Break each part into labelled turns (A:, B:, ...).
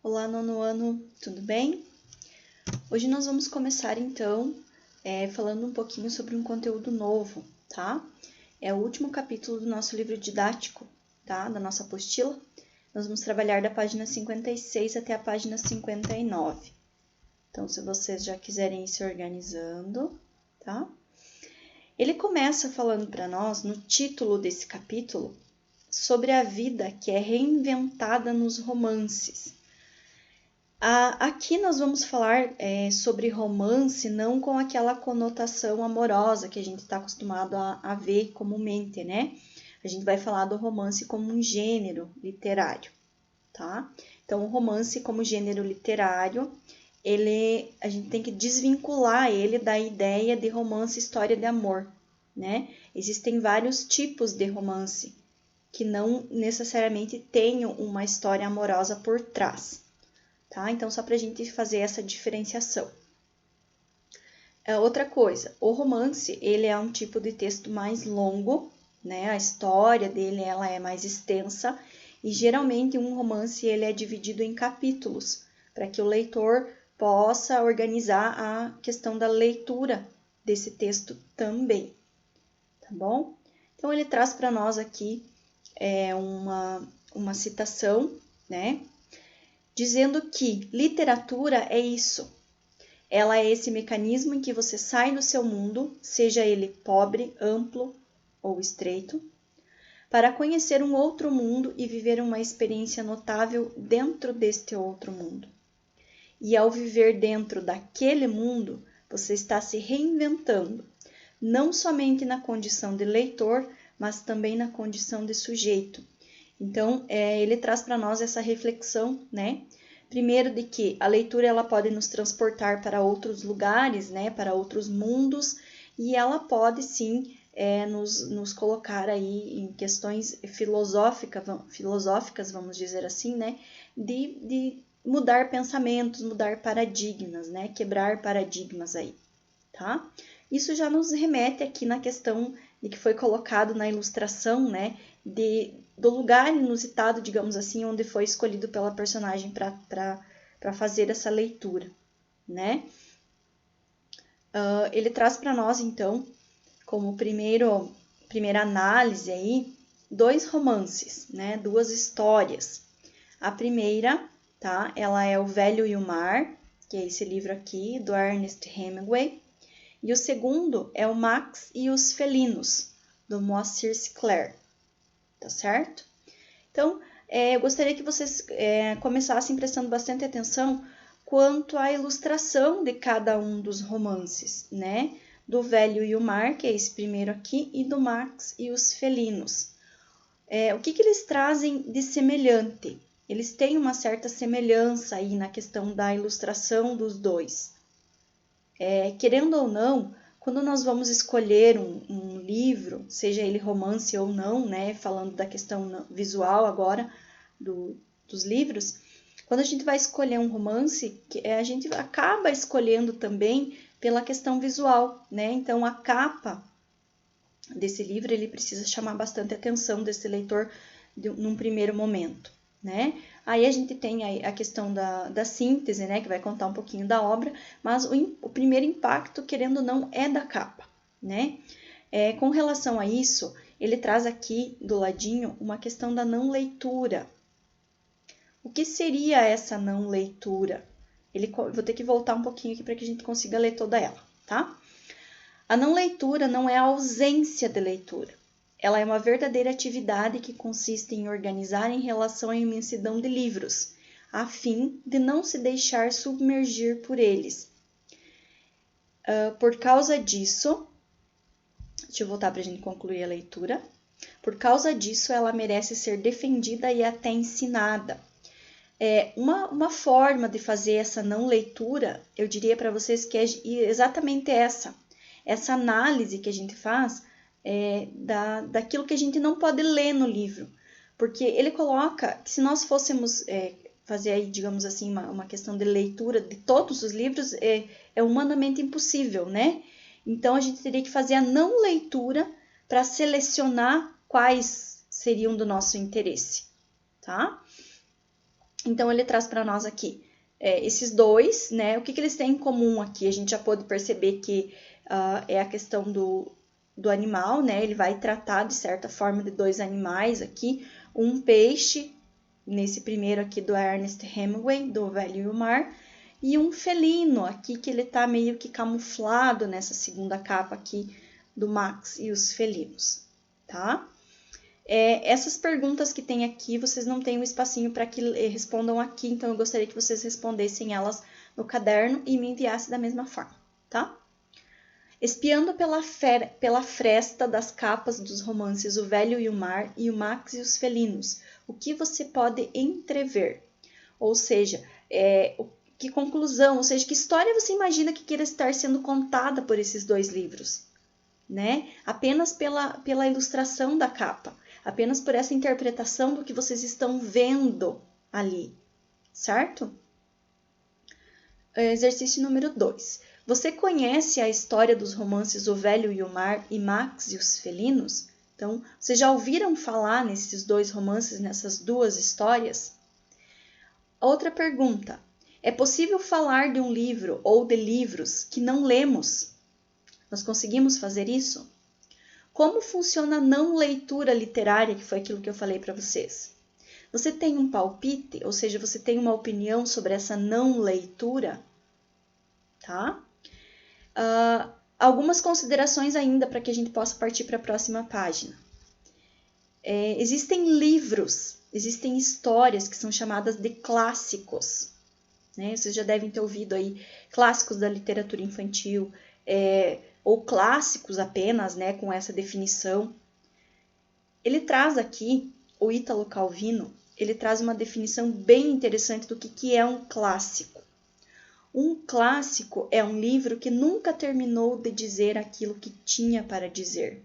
A: Olá, nono ano, tudo bem? Hoje nós vamos começar então falando um pouquinho sobre um conteúdo novo, tá? É o último capítulo do nosso livro didático, tá? Da nossa apostila. Nós vamos trabalhar da página 56 até a página 59. Então, se vocês já quiserem ir se organizando, tá? Ele começa falando para nós, no título desse capítulo, sobre a vida que é reinventada nos romances. Aqui nós vamos falar sobre romance não com aquela conotação amorosa que a gente está acostumado a ver comumente, né? A gente vai falar do romance como um gênero literário, tá? Então, o romance como gênero literário, a gente tem que desvincular ele da ideia de romance história de amor, né? Existem vários tipos de romance que não necessariamente tenham uma história amorosa por trás. Tá? Então, só para a gente fazer essa diferenciação. Outra coisa, o romance, ele é um tipo de texto mais longo, né? A história dele, ela é mais extensa e geralmente um romance, ele é dividido em capítulos, para que o leitor possa organizar a questão da leitura desse texto também, tá bom? Então, ele traz para nós aqui uma citação, né? Dizendo que literatura é isso. Ela é esse mecanismo em que você sai do seu mundo, seja ele pobre, amplo ou estreito, para conhecer um outro mundo e viver uma experiência notável dentro deste outro mundo. E ao viver dentro daquele mundo, você está se reinventando, não somente na condição de leitor, mas também na condição de sujeito. Então, ele traz para nós essa reflexão, né? Primeiro, de que a leitura ela pode nos transportar para outros lugares, né? Para outros mundos, e ela pode, sim, nos colocar aí em questões filosóficas, vamos dizer assim, né? De mudar pensamentos, mudar paradigmas, né? Quebrar paradigmas aí, tá? Isso já nos remete aqui na questão de que foi colocado na ilustração, né? Do lugar inusitado, digamos assim, onde foi escolhido pela personagem para fazer essa leitura, né? Ele traz para nós, então, como primeira análise aí, dois romances, né? Duas histórias. A primeira, tá? Ela é O Velho e o Mar, que é esse livro aqui, do Ernest Hemingway. E o segundo é o Max e os Felinos, do Moacir Scler, tá certo? Então, eu gostaria que vocês começassem prestando bastante atenção quanto à ilustração de cada um dos romances, né? Do Velho e o Mar, que é esse primeiro aqui, e do Max e os Felinos. O que eles trazem de semelhante? Eles têm uma certa semelhança aí na questão da ilustração dos dois. Querendo ou não, quando nós vamos escolher um livro, seja ele romance ou não, né, falando da questão visual agora dos livros, quando a gente vai escolher um romance, a gente acaba escolhendo também pela questão visual, né? Então, a capa desse livro, ele precisa chamar bastante atenção desse leitor num primeiro momento, né? Aí a gente tem a questão da síntese, né, que vai contar um pouquinho da obra, mas o primeiro impacto, querendo ou não, é da capa, né? Com relação a isso, ele traz aqui do ladinho uma questão da não leitura. O que seria essa não leitura? Vou ter que voltar um pouquinho aqui para que a gente consiga ler toda ela, tá? A não leitura não é a ausência de leitura. Ela é uma verdadeira atividade que consiste em organizar em relação à imensidão de livros, a fim de não se deixar submergir por eles. Por causa disso, deixa eu voltar para a gente concluir a leitura. Por causa disso, ela merece ser defendida e até ensinada. Uma forma de fazer essa não leitura, eu diria para vocês que é exatamente essa análise que a gente faz daquilo que a gente não pode ler no livro, porque ele coloca que se nós fôssemos fazer aí, digamos assim, uma questão de leitura de todos os livros, é humanamente impossível, né? Então, a gente teria que fazer a não leitura para selecionar quais seriam do nosso interesse, tá? Então, ele traz para nós aqui esses dois, né? O que eles têm em comum aqui? A gente já pode perceber que é a questão do animal, né? Ele vai tratar, de certa forma, de dois animais aqui. Um peixe, nesse primeiro aqui do Ernest Hemingway, do Velho e o Mar, e um felino aqui, que ele tá meio que camuflado nessa segunda capa aqui do Max e os felinos, tá? Essas perguntas que tem aqui, vocês não têm um espacinho para que respondam aqui, então eu gostaria que vocês respondessem elas no caderno e me enviassem da mesma forma, tá? Espiando pela fresta das capas dos romances O Velho e o Mar e O Max e os Felinos, o que você pode entrever? Ou seja, que conclusão, ou seja, que história você imagina que queira estar sendo contada por esses dois livros? Né? Apenas pela ilustração da capa, apenas por essa interpretação do que vocês estão vendo ali, certo? Exercício número 2. Você conhece a história dos romances O Velho e o Mar e Max e os Felinos? Então, vocês já ouviram falar nesses dois romances, nessas duas histórias? Outra pergunta. É possível falar de um livro ou de livros que não lemos? Nós conseguimos fazer isso? Como funciona a não leitura literária, que foi aquilo que eu falei para vocês? Você tem um palpite, ou seja, você tem uma opinião sobre essa não leitura? Tá? Algumas considerações ainda para que a gente possa partir para a próxima página. Existem livros, existem histórias que são chamadas de clássicos. Né? Vocês já devem ter ouvido aí clássicos da literatura infantil, ou clássicos apenas, né, com essa definição. Ele traz aqui, o Ítalo Calvino, ele traz uma definição bem interessante do que é um clássico. Um clássico é um livro que nunca terminou de dizer aquilo que tinha para dizer.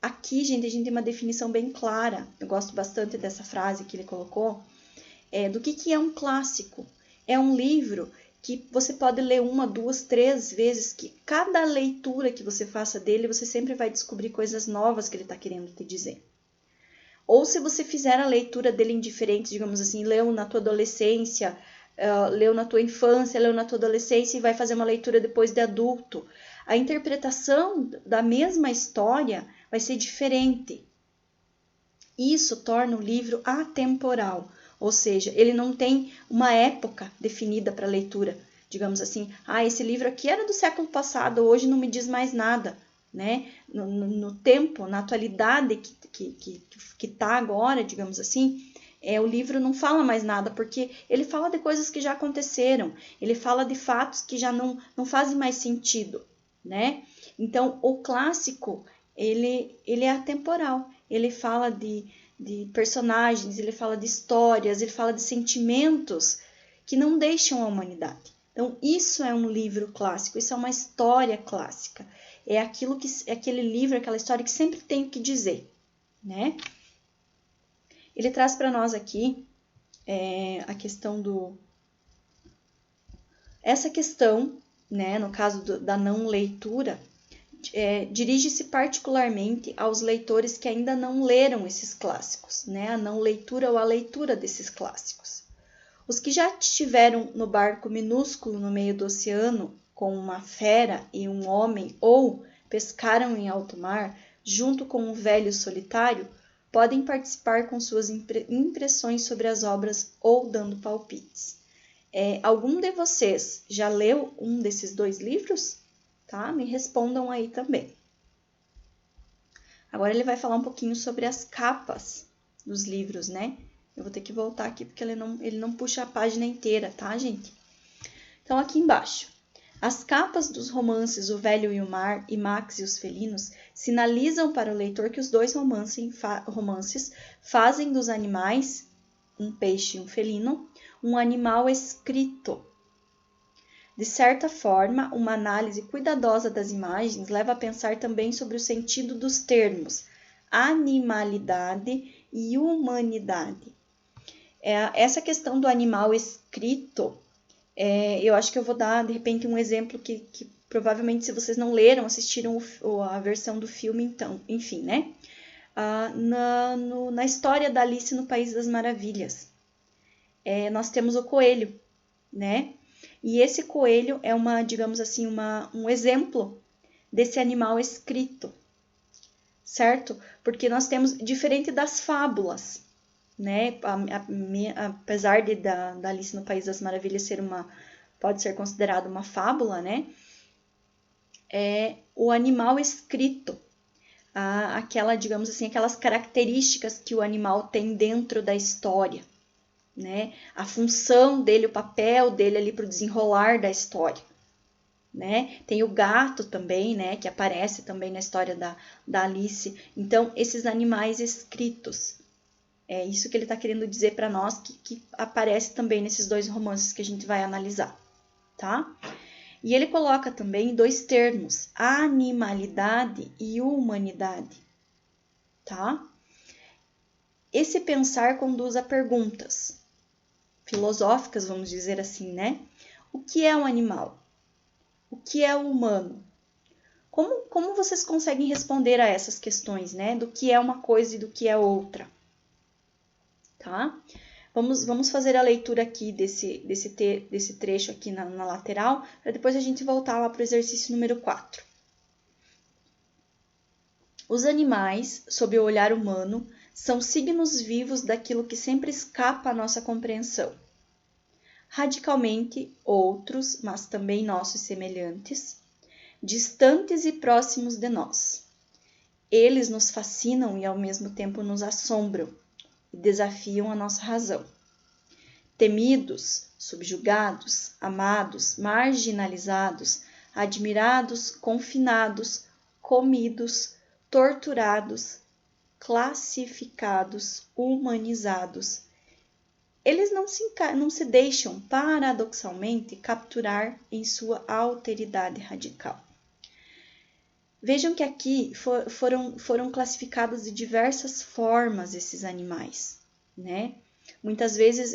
A: Aqui, gente, a gente tem uma definição bem clara. Eu gosto bastante dessa frase que ele colocou. Do que é um clássico? É um livro que você pode ler 1, 2, 3 vezes, que cada leitura que você faça dele, você sempre vai descobrir coisas novas que ele está querendo te dizer. Ou se você fizer a leitura dele em diferentes, digamos assim, leu na tua adolescência, leu na tua infância, leu na tua adolescência e vai fazer uma leitura depois de adulto. A interpretação da mesma história vai ser diferente. Isso torna o livro atemporal. Ou seja, ele não tem uma época definida para leitura. Digamos assim, esse livro aqui era do século passado, hoje não me diz mais nada. Né? No tempo, na atualidade que está agora, digamos assim, o livro não fala mais nada, porque ele fala de coisas que já aconteceram, ele fala de fatos que já não fazem mais sentido. Né? Então, o clássico, ele é atemporal, ele fala de personagens, ele fala de histórias, ele fala de sentimentos que não deixam a humanidade. Então, isso é um livro clássico, isso é uma história clássica. É aquele livro, aquela história que sempre tem o que dizer, né? Ele traz para nós aqui a questão essa questão, né, no caso da não leitura, dirige-se particularmente aos leitores que ainda não leram esses clássicos, né? A não leitura ou a leitura desses clássicos. Os que já estiveram no barco minúsculo no meio do oceano com uma fera e um homem ou pescaram em alto mar junto com um velho solitário podem participar com suas impressões sobre as obras ou dando palpites. Algum de vocês já leu um desses dois livros? Tá? Me respondam aí também. Agora ele vai falar um pouquinho sobre as capas dos livros, né? Eu vou ter que voltar aqui porque ele não puxa a página inteira, tá, gente? Então, aqui embaixo. As capas dos romances O Velho e o Mar e Max e os Felinos sinalizam para o leitor que os dois romances fazem dos animais, um peixe e um felino, um animal escrito. De certa forma, uma análise cuidadosa das imagens leva a pensar também sobre o sentido dos termos animalidade e humanidade. Essa questão do animal escrito, eu acho que eu vou dar, de repente, um exemplo que provavelmente, se vocês não leram, assistiram a versão do filme, então, enfim, né? Na história da Alice no País das Maravilhas, nós temos o coelho, né? E esse coelho é digamos assim, um exemplo desse animal escrito, certo? Porque nós temos, diferente das fábulas, né? Apesar da Alice no País das Maravilhas pode ser considerado uma fábula, né? É o animal escrito, digamos assim, aquelas características que o animal tem dentro da história, né? A função dele, o papel dele ali para o desenrolar da história, né? Tem o gato também, né? Que aparece também na história da Alice. Então, esses animais escritos, é isso que ele está querendo dizer para nós, que aparece também nesses dois romances que a gente vai analisar, tá? E ele coloca também dois termos, animalidade e humanidade, tá? Esse pensar conduz a perguntas filosóficas, vamos dizer assim, né? O que é um animal? O que é o humano? Como vocês conseguem responder a essas questões, né? Do que é uma coisa e do que é outra, tá? Vamos fazer a leitura aqui desse trecho aqui na lateral, para depois a gente voltar lá para o exercício número 4. Os animais, sob o olhar humano, são signos vivos daquilo que sempre escapa à nossa compreensão. Radicalmente outros, mas também nossos semelhantes, distantes e próximos de nós. Eles nos fascinam e ao mesmo tempo nos assombram e desafiam a nossa razão. Temidos, subjugados, amados, marginalizados, admirados, confinados, comidos, torturados, classificados, humanizados. Eles não se deixam, paradoxalmente, capturar em sua alteridade radical. Vejam que aqui foram classificados de diversas formas esses animais, né? Muitas vezes,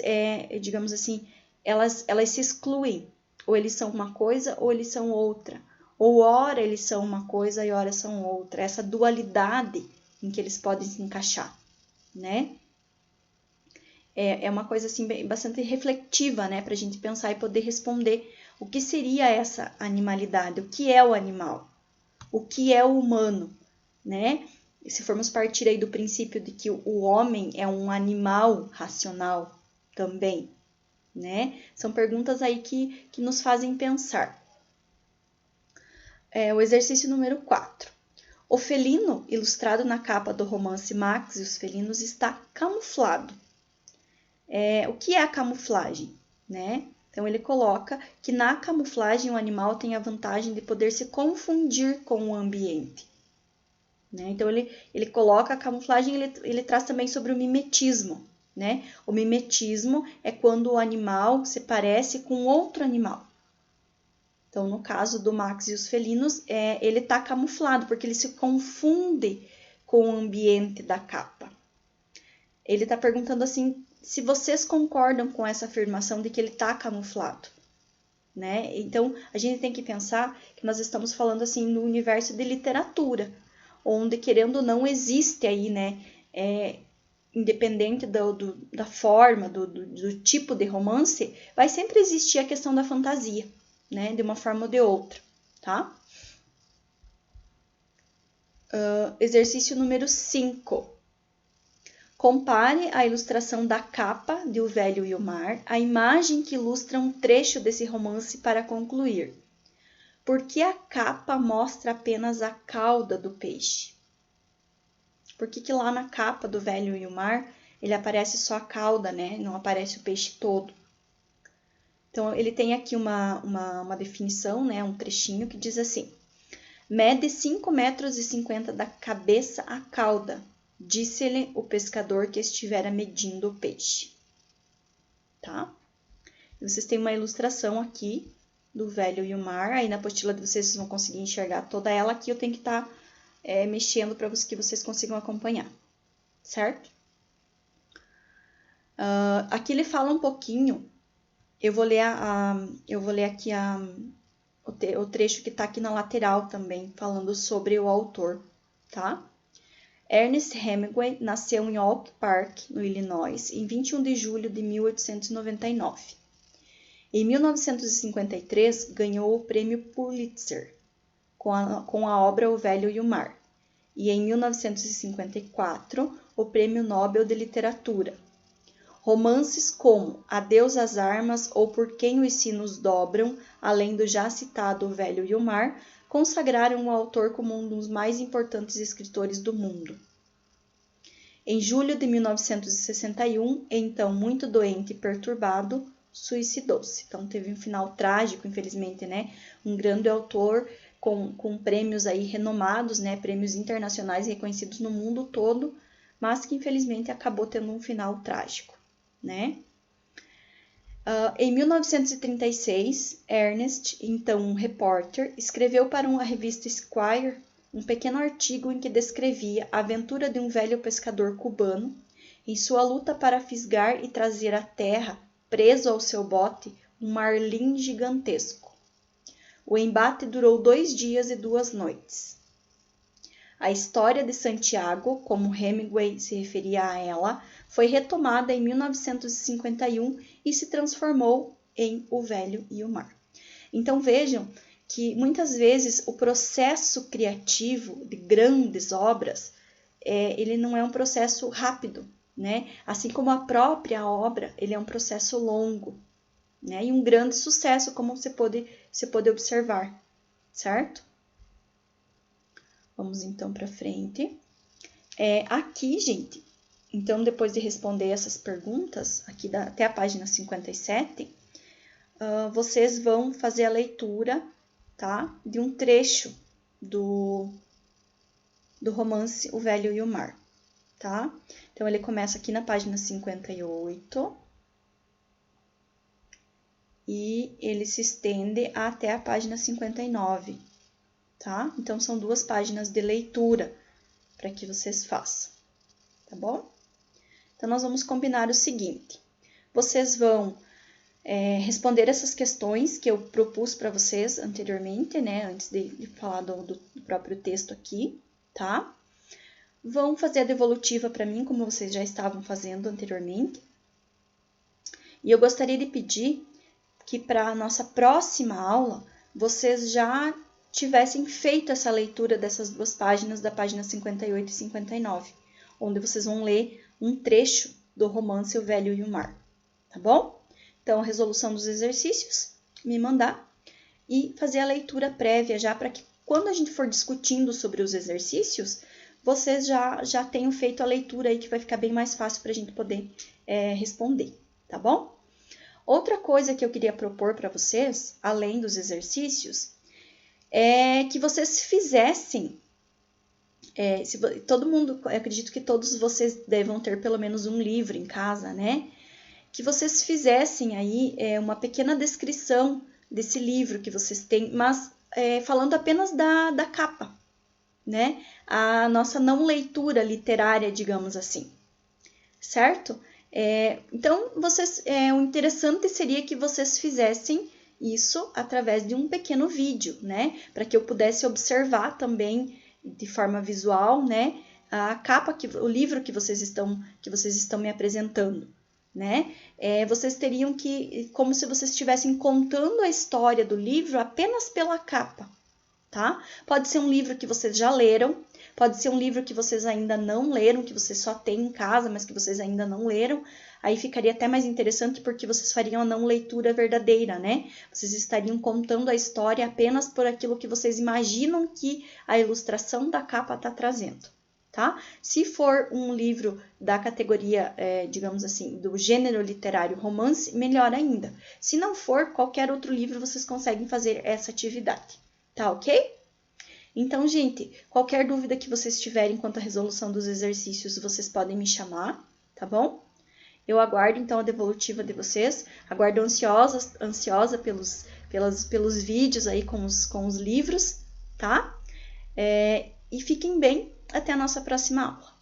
A: digamos assim, elas se excluem. Ou eles são uma coisa ou eles são outra. Ou ora eles são uma coisa e ora são outra. Essa dualidade em que eles podem se encaixar, né? É uma coisa assim bastante reflexiva, né? Para a gente pensar e poder responder o que seria essa animalidade, o que é o animal, o que é o humano, né? E se formos partir aí do princípio de que o homem é um animal racional também, né? São perguntas aí que nos fazem pensar. O exercício número 4. O felino, ilustrado na capa do romance Max e os Felinos, está camuflado. O que é a camuflagem, né? Então, ele coloca que na camuflagem o animal tem a vantagem de poder se confundir com o ambiente, né? Então, ele coloca a camuflagem, ele traz também sobre o mimetismo, né? O mimetismo é quando o animal se parece com outro animal. Então, no caso do Max e os Felinos, ele está camuflado, porque ele se confunde com o ambiente da capa. Ele está perguntando assim, se vocês concordam com essa afirmação de que ele está camuflado, né? Então, a gente tem que pensar que nós estamos falando assim no universo de literatura, onde, querendo ou não, existe aí, né? Independente da forma, do tipo de romance, vai sempre existir a questão da fantasia, né? De uma forma ou de outra, tá? Exercício número 5. Compare a ilustração da capa de O Velho e o Mar à imagem que ilustra um trecho desse romance para concluir. Por que a capa mostra apenas a cauda do peixe? Por que lá na capa do Velho e o Mar ele aparece só a cauda, né? Não aparece o peixe todo. Então, ele tem aqui uma definição, né? Um trechinho que diz assim: mede 5,50 metros da cabeça à cauda, disse-lhe o pescador que estivera medindo o peixe. Tá? Vocês têm uma ilustração aqui do Velho e o Mar. Aí na apostila de vocês vão conseguir enxergar toda ela. Aqui eu tenho que estar mexendo para que vocês consigam acompanhar. Certo? Aqui ele fala um pouquinho. Eu vou ler aqui o trecho que está aqui na lateral também, falando sobre o autor. Tá? Ernest Hemingway nasceu em Oak Park, no Illinois, em 21 de julho de 1899. Em 1953, ganhou o prêmio Pulitzer com a obra O Velho e o Mar, e em 1954, o prêmio Nobel de Literatura. Romances como Adeus às Armas ou Por Quem os Sinos Dobram, além do já citado O Velho e o Mar, consagraram o autor como um dos mais importantes escritores do mundo. Em julho de 1961, então muito doente e perturbado, suicidou-se. Então teve um final trágico, infelizmente, né? Um grande autor com prêmios aí renomados, né? Prêmios internacionais reconhecidos no mundo todo, mas que infelizmente acabou tendo um final trágico, né? Em 1936, Ernest, então um repórter, escreveu para a revista Esquire um pequeno artigo em que descrevia a aventura de um velho pescador cubano em sua luta para fisgar e trazer à terra, preso ao seu bote, um marlim gigantesco. O embate durou 2 dias e 2 noites. A história de Santiago, como Hemingway se referia a ela, foi retomada em 1951 e se transformou em O Velho e o Mar. Então vejam que muitas vezes o processo criativo de grandes obras, ele não é um processo rápido, né? Assim como a própria obra, ele é um processo longo, né? E um grande sucesso, como você pode observar, certo? Vamos então para frente. Aqui, gente, então depois de responder essas perguntas, aqui até a página 57, vocês vão fazer a leitura, tá? De um trecho do romance O Velho e o Mar, tá? Então, ele começa aqui na página 58 e ele se estende até a página 59, tá? Então, são 2 páginas de leitura para que vocês façam, tá bom? Então, nós vamos combinar o seguinte: vocês vão responder essas questões que eu propus para vocês anteriormente, né? Antes de falar do próprio texto aqui, tá? Vão fazer a devolutiva para mim, como vocês já estavam fazendo anteriormente. E eu gostaria de pedir que para a nossa próxima aula, vocês já tivessem feito essa leitura dessas 2 páginas, da página 58 e 59, onde vocês vão ler um trecho do romance O Velho e o Mar, tá bom? Então, a resolução dos exercícios, me mandar e fazer a leitura prévia já para que quando a gente for discutindo sobre os exercícios, vocês já tenham feito a leitura aí, que vai ficar bem mais fácil para a gente poder responder, tá bom? Outra coisa que eu queria propor para vocês, além dos exercícios, é que vocês fizessem, todo mundo, eu acredito que todos vocês devam ter pelo menos um livro em casa, né? Que vocês fizessem aí uma pequena descrição desse livro que vocês têm, mas falando apenas da capa, né? A nossa não leitura literária, digamos assim, certo? Então, o interessante seria que vocês fizessem isso através de um pequeno vídeo, né? Para que eu pudesse observar também de forma visual, né? A capa, o livro que vocês estão me apresentando, né? Vocês teriam que, como se vocês estivessem contando a história do livro apenas pela capa, tá? Pode ser um livro que vocês já leram, pode ser um livro que vocês ainda não leram, que vocês só têm em casa, mas que vocês ainda não leram. Aí ficaria até mais interessante porque vocês fariam a não leitura verdadeira, né? Vocês estariam contando a história apenas por aquilo que vocês imaginam que a ilustração da capa está trazendo, tá? Se for um livro da categoria, digamos assim, do gênero literário romance, melhor ainda. Se não for, qualquer outro livro vocês conseguem fazer essa atividade, tá ok? Então, gente, qualquer dúvida que vocês tiverem quanto à resolução dos exercícios, vocês podem me chamar, tá bom? Eu aguardo, então, a devolutiva de vocês. Aguardo ansiosa pelos vídeos aí com os livros, tá? E fiquem bem. Até a nossa próxima aula.